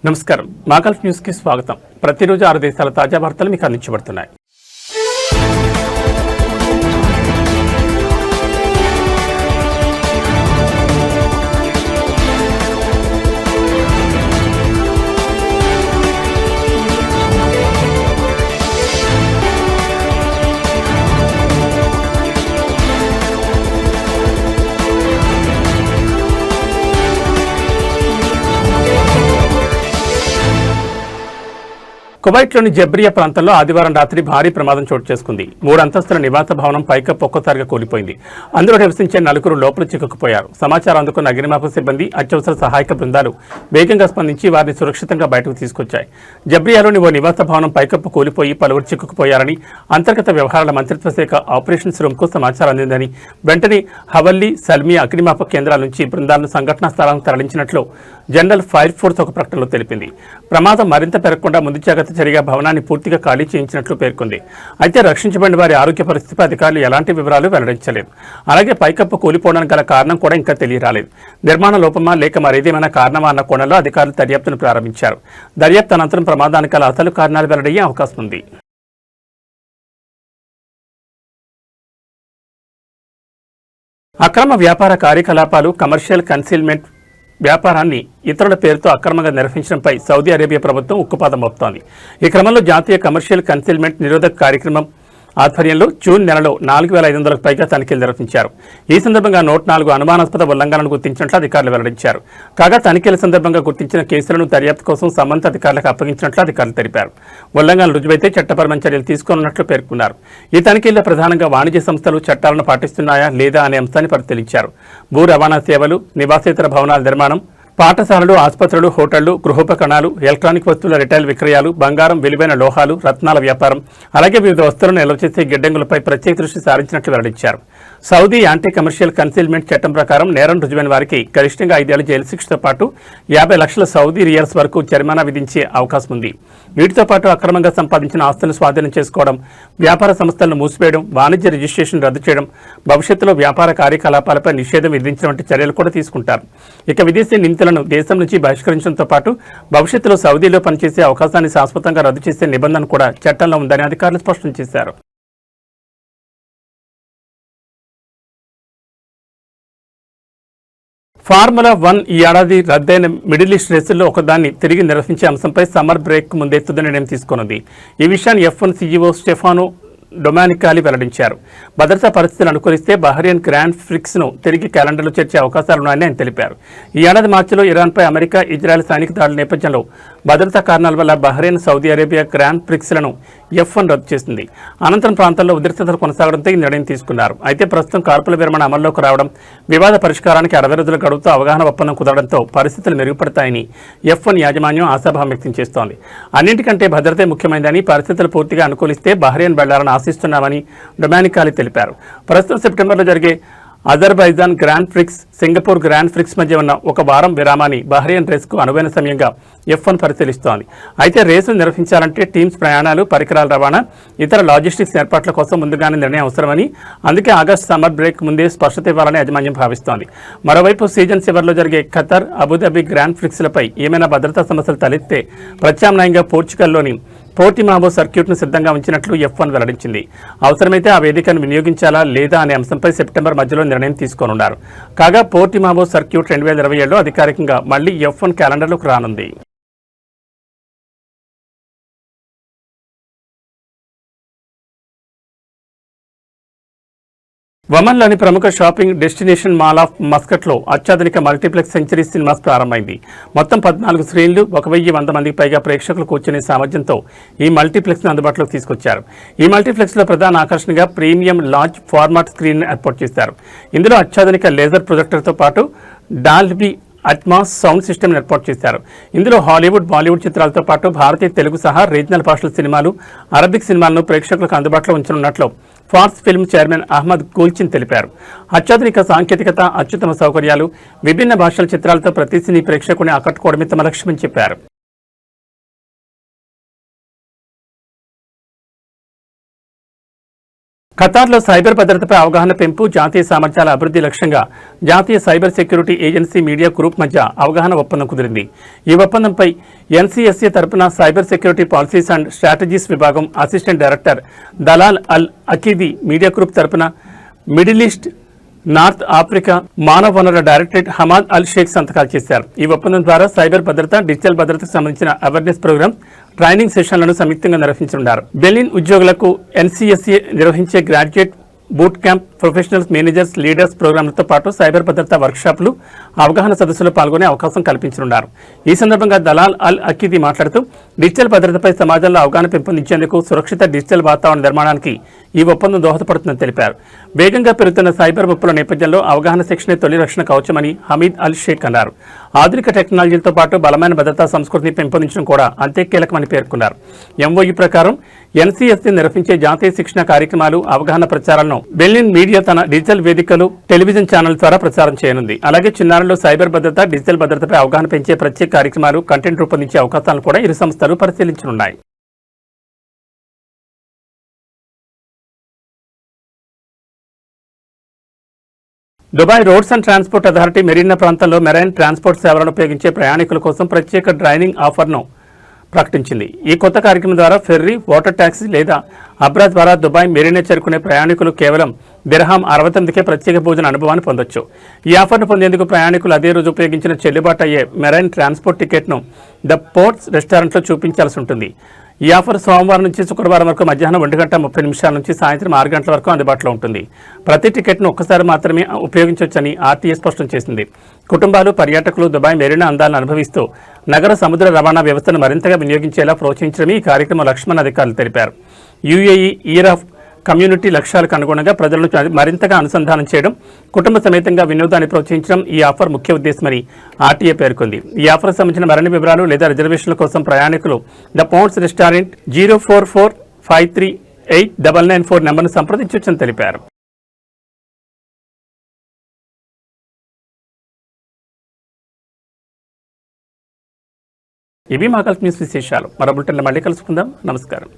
నమస్కారం. మాగల్ఫ్ న్యూస్ కి స్వాగతం. ప్రతిరోజు 6 దేశాల తాజా వార్తలు మీకు అందించబడుతున్నాయి. కువైట్లోని జబ్రియా ప్రాంతంలో ఆదివారం రాత్రి భారీ ప్రమాదం చోటు చేసుకుంది. 3 అంతస్తుల నివాస భవనం పైకప్పు ఒక్కసారిగా కూలిపోయింది. అందులో నివసించే 4 లోపల చిక్కుకుపోయారు. సమాచారం అందుకున్న అగ్నిమాపక సిబ్బంది, అత్యవసర సహాయక బృందాలు వేగంగా స్పందించి వారిని సురక్షితంగా బయటకు తీసుకొచ్చాయి. జబ్రియాలోని ఓ నివాస భవనం పైకప్పు కూలిపోయి పలువురు చిక్కుకుపోయారని అంతర్గత వ్యవహారాల మంత్రిత్వ శాఖ ఆపరేషన్స్ రూమ్కు సమాచారం అందిందని వెంటనే హవల్లీ, సల్మియా అగ్నిమాపక కేంద్రాల నుంచి బృందాలను సంఘటనా స్థలానికి తరలించినట్లు జనరల్ ఫైర్ ఫోర్స్ ఒక ప్రకటనలో తెలిపింది. ప్రమాదం మరింత పెరగకుండా ముందు జాగ్రత్త చర్యగా భవనాన్ని పూర్తిగా ఖాళీ చేయించినట్లు పేర్కొంది. అయితే రక్షించబడిన వారి ఆరోగ్య పరిస్థితిపై అధికారులు ఎలాంటి వివరాలు వెల్లడించలేదు. అలాగే పైకప్పు కూలిపోవడానికి గల కారణం కూడా ఇంకా తెలియరాలేదు. నిర్మాణ లోపమా లేక మరేదేమైనా కారణమా అన్న కోణంలో అధికారులు దర్యాప్తును ప్రారంభించారు. దర్యాప్తు అనంతరం ప్రమాదానికి గల అసలు కారణాలు వెల్లడయ్యే అవకాశం ఉంది. అక్రమ వ్యాపార కార్యకలాపాలు, కమర్షియల్ కన్సీల్మెంట్ వ్యాపారాన్ని ఇతరుల పేరుతో అక్రమంగా నిర్వహించడంపై సౌదీ అరేబియా ప్రభుత్వం ఉక్కుపాదం మోపుతోంది. ఈ క్రమంలో జాతీయ కమర్షియల్ కన్సీల్మెంట్ నిరోధక కార్యక్రమం ఆధ్వర్యంలో జూన్ నెలలో 4500కు పైగా తనిఖీలు నిర్వహించారు. ఈ సందర్భంగా 104 అనుమానాస్పద ఉల్లంఘనలను గుర్తించినట్లు అధికారులు వెల్లడించారు. కాగా తనిఖీల సందర్భంగా గుర్తించిన కేసులను దర్యాప్తు కోసం సంబంధిత అధికారులకు అప్పగించినట్లు అధికారులు తెలిపారు. ఉల్లంఘనలు రుజువైతే చట్టపరమైన చర్యలు తీసుకోనున్నట్లు పేర్కొన్నారు. ఈ తనిఖీల్లో ప్రధానంగా వాణిజ్య సంస్థలు చట్టాలను పాటిస్తున్నాయా లేదా అనే అంశాన్ని పరిశీలించారు. భూ రవాణా సేవలు, నివాసేతర భవనాల నిర్మాణం, పాఠశాలలు, ఆసుపత్రులు, హోటళ్లు, గృహోపకరణాలు, ఎలక్ట్రానిక్ వస్తువుల రిటైల్ విక్రయాలు, బంగారం, విలువైన లోహాలు, రత్నాల వ్యాపారం, అలాగే వివిధ వస్తువులను నిల్వ చేసే గిడ్డంగులపై ప్రత్యేక దృష్టి సారించినట్లు వెల్లడించారు. సౌదీ యాంటీ కమర్షియల్ కన్సీల్మెంట్ చట్టం ప్రకారం నేరం రుజువైన వారికి గరిష్టంగా 5 ఏళ్ల జైలు శిక్షతో పాటు 50 లక్షల సౌదీ రియల్స్ వరకు జరిమానా విధించే అవకాశం ఉంది. వీటితో పాటు అక్రమంగా సంపాదించిన ఆస్తులను స్వాధీనం చేసుకోవడం, వ్యాపార సంస్థలను మూసివేయడం, వాణిజ్య రిజిస్ట్రేషన్ రద్దు చేయడం, భవిష్యత్తులో వ్యాపార కార్యకలాపాలపై నిషేధం విధించడం వంటి చర్యలు కూడా తీసుకుంటారు. ఇక విదేశీ నిందితులను దేశం నుంచి బహిష్కరించడంతో పాటు భవిష్యత్తులో సౌదీలో పనిచేసే అవకాశాన్ని శాశ్వతంగా రద్దు చేసే నిబంధన కూడా చట్టంలో ఉందని అధికారులు స్పష్టం చేశారు. ఫార్ములా 1 ఈ ఏడాది రద్దయిన మిడిల్ ఈస్ట్ రేసుల్లో ఒకదాన్ని తిరిగి నిర్వహించే అంశంపై సమ్మర్ బ్రేక్ ముందే తుది నిర్ణయం తీసుకున్నది. ఈ విషయాన్ని F1 CEO స్టెఫానో డొమానికాలి వెల్లడించారు. భద్రతా పరిస్థితులు అనుకూలిస్తే బహ్రెయిన్ గ్రాండ్ ప్రిక్స్ను తిరిగి క్యాలెండర్లో చేర్చే అవకాశాలున్నాయని ఆయన తెలిపారు. ఈ ఏడాది మార్చిలో ఇరాన్పై అమెరికా, ఇజ్రాయెల్ సైనిక దాడుల నేపథ్యంలో భద్రతా కారణాల వల్ల బహ్రెయిన్, సౌదీ అరేబియా గ్రాండ్ ప్రిక్స్లను F1 రద్దు చేసింది. అనంతరం ప్రాంతాల్లో ఉద్రిక్తతలు కొనసాగడంతో ఈ నిర్ణయం తీసుకున్నారు. అయితే ప్రస్తుతం కాల్పుల విరమణ అమల్లోకి రావడం, వివాద పరిష్కారానికి 60 రోజుల గడువుతో అవగాహన ఒప్పందం కుదరడంతో పరిస్థితులు మెరుగుపడతాయని F1 యాజమాన్యం ఆశాభావం వ్యక్తం చేస్తోంది. అన్నింటికంటే భద్రతే ముఖ్యమైనదని, పరిస్థితులు పూర్తిగా అనుకూలిస్తే బహ్రెయిన్ వెళ్లాలని ఆశిస్తున్నామని డొమానికాలి తెలిపారు. ప్రస్తుతం సెప్టెంబర్లో జరిగే Azerbaijan grand prix, Singapore grand prix మధ్య ఉన్న ఒక వారం విరామాన్ని బహ్రెయిన్ రేసుకు అనువైన సమయంగా F1 పరిశీలిస్తోంది. అయితే రేసును నిర్వహించాలంటే టీమ్స్ ప్రయాణాలు, పరికరాల రవాణా, ఇతర లాజిస్టిక్స్ ఏర్పాట్ల కోసం ముందుగానే నిర్ణయం అవసరమని, అందుకే ఆగస్టు సమ్మర్ బ్రేక్ ముందే స్పష్టత ఇవ్వాలని యాజమాన్యం భావిస్తోంది. మరోవైపు సీజన్ చివరిలో జరిగే ఖతర్, అబుదాబి గ్రాండ్ ప్రిక్స్లపై ఏమైనా భద్రతా సమస్యలు తలెత్తే ప్రత్యామ్నాయంగా పోర్చుగల్లోని పోర్టిమావో సర్క్యూట్ను సిద్ధంగా ఉంచినట్లు F1 వెల్లడించింది. అవసరమైతే ఆ వేదికను వినియోగించాలా లేదా అనే అంశంపై సెప్టెంబర్ మధ్యలో నిర్ణయం తీసుకోనున్నారు. కాగా పోర్టిమావో సర్క్యూట్ 2027లో అధికారికంగా మళ్లీ F1 క్యాలెండర్లోకి రానుంది. ఒమన్లోని ప్రముఖ షాపింగ్ డెస్టినేషన్ మాల్ ఆఫ్ మస్కట్లో అత్యాధునిక మల్టీప్లెక్స్ సెంచరీ సినిమాస్ ప్రారంభమైంది. మొత్తం 14 స్క్రీన్లు, 1100 మందికి పైగా ప్రేక్షకులు కూర్చునే సామర్థ్యంతో ఈ మల్టీప్లెక్స్ను అందుబాటులోకి తీసుకొచ్చారు. ఈ మల్టీప్లెక్స్లో ప్రధాన ఆకర్షణగా ప్రీమియం లార్జ్ ఫార్మాట్ స్క్రీన్ ఏర్పాటు చేశారు. ఇందులో అత్యాధునిక లేజర్ ప్రొజెక్టర్తో పాటు డాల్బీ అట్మాస్ సౌండ్ సిస్టమ్ ఏర్పాటు చేశారు. ఇందులో హాలీవుడ్, బాలీవుడ్ చిత్రాలతో పాటు భారతీయ, తెలుగు సహా రీజనల్ భాషల సినిమాలు, అరబిక్ సినిమాలను ప్రేక్షకులకు అందుబాటులో ఉంచనున్నట్లు ఫార్స్ ఫిల్మ్ చైర్మన్ అహ్మద్ గూల్చిన్ తెలిపారు. అత్యాధునిక సాంకేతికత, అత్యుత్తమ సౌకర్యాలు, విభిన్న భాషల చిత్రాలతో ప్రతి సినీ ప్రేక్షకుని ఆకట్టుకోవడమే తమ లక్ష్యమని చెప్పారు. ఖతార్లో సైబర్ భద్రతపై అవగాహన పెంపు, జాతీయ సామర్థ్యాల అభివృద్ధి లక్ష్యంగా జాతీయ cyber security agency media group మధ్య అవగాహన ఒప్పందం కుదిరింది. ఈ ఒప్పందంపై ఎన్సీఎస్ఏ తరపున cyber security policies and strategies విభాగం అసిస్టెంట్ డైరెక్టర్ దలాల్ అల్ అకీదీ, మీడియా గ్రూప్ తరపున మిడిల్ ఈస్ట్, నార్త్ ఆఫ్రికా మానవ వనరుల డైరెక్టరేట్ హమాద్ అల్ షేక్ సంతకాలు చేశారు. ఈ ఒప్పందం ద్వారా సైబర్ భద్రత, డిజిటల్ భద్రతకు సంబంధించిన అవేర్నెస్ ప్రోగ్రామ్, ట్రైనింగ్ సెషన్లను సంయుక్తంగా నిర్వహించనున్నారు. బెర్లిన్ ఉద్యోగులకు ఎన్సీఎస్ఏ నిర్వహించే graduate boot camp, professionals, managers, leaders ప్రోగ్రాంలతో పాటు సైబర్ భద్రతా వర్క్షాపులు, అవగాహన సదస్సులో పాల్గొనే అవకాశం కల్పించనున్నారు. ఈ సందర్భంగా దలాల్ అల్ అకీదీ మాట్లాడుతూ డిజిటల్ భద్రతపై సమాజంలో అవగాహన పెంపొందించేందుకు సురక్షిత డిజిటల్ వాతావరణ నిర్మాణానికి ఈ ఒప్పందం దోహదపడుతుందని తెలిపారు. వేగంగా పెరుగుతున్న సైబర్ ముప్పుల నేపథ్యంలో అవగాహన శిక్షణే తొలి రక్షణ కవచమని హమీద్ అల్ షేక్ అన్నారు. ఆధునిక టెక్నాలజీలతో పాటు బలమైన భద్రతా సంస్కృతిని పెంపొందించడం కూడా అంతే కీలకమని పేర్కొన్నారు. ఎంఓయూ ప్రకారం ఎన్సీఎస్సీ నిర్వహించే జాతీయ శిక్షణ కార్యక్రమాలు, అవగాహన ప్రచారాలను బెర్లిన్ మీడియా తన డిజిటల్ వేదికలు, టెలివిజన్ ఛానల్ ద్వారా ప్రచారం చేయనుంది. అలాగే చిన్నారుల్లో సైబర్ భద్రత, డిజిటల్ భద్రతపై అవగాహన పెంచే ప్రత్యేక కార్యక్రమాలు, కంటెంట్ రూపొందించే అవకాశాలను కూడా ఇరు సంస్థలు పరిశీలించనున్నాయి. Dubai roads and transport authority Marina ప్రాంతంలో మెరైన్ ట్రాన్స్పోర్ట్ సేవలను ఉపయోగించే ప్రయాణికుల కోసం ప్రత్యేక డ్రైనింగ్ ఆఫర్ను ప్రకటించింది. ఈ కొత్త కార్యక్రమం ద్వారా ఫెర్రీ, వాటర్ ట్యాక్సీ లేదా అబ్రా ద్వారా దుబాయ్ మెరీనా చేరుకునే ప్రయాణికులు కేవలం దిర్హాం 69కే ప్రత్యేక భోజన అనుభవాన్ని పొందొచ్చు. ఈ ఆఫర్ను పొందేందుకు ప్రయాణికులు అదే రోజు ఉపయోగించిన చెల్లుబాటు అయ్యే మెరైన్ ట్రాన్స్పోర్ట్ టికెట్ను ద పోర్ట్స్ రెస్టారెంట్లో చూపించాల్సి ఉంటుంది. ఈ ఆఫర్ సోమవారం నుంచి శుక్రవారం వరకు మధ్యాహ్నం 1:30 నుంచి సాయంత్రం 6 గంటల వరకు అందుబాటులో ఉంటుంది. ప్రతి టికెట్ను ఒక్కసారి మాత్రమే ఉపయోగించవచ్చని ఆర్టీఏ స్పష్టం చేసింది. కుటుంబాలు, పర్యాటకులు దుబాయ్ మెరీనా అందాలను అనుభవిస్తూ నగర సముద్ర రవాణా వ్యవస్థను మరింతగా వినియోగించేలా ప్రోత్సహించడమే ఈ కార్యక్రమం లక్ష్యమని అధికారులు తెలిపారు. యూఏఈ ఇయర్ ఆఫ్ కమ్యూనిటీ లక్ష్యాలకు అనుగుణంగా ప్రజలను మరింతగా అనుసంధానం చేయడం, కుటుంబ సమేతంగా వినోదాన్ని ప్రోత్సహించడం ఈ ఆఫర్ ముఖ్య ఉద్దేశమని ఆర్టీఏ పేర్కొంది. ఈ ఆఫర్కు సంబంధించిన మరిన్ని వివరాలు లేదా రిజర్వేషన్ల కోసం ప్రయాణికులు ద పోర్ట్స్ రెస్టారెంట్ 04453389994 నెంబర్ను సంప్రదించవచ్చని తెలిపారు. ఇవి మా గల్ఫ్ న్యూస్ విశేషాలు. మరో బులెటిన్లో మళ్ళీ కలుసుకుందాం. నమస్కారం.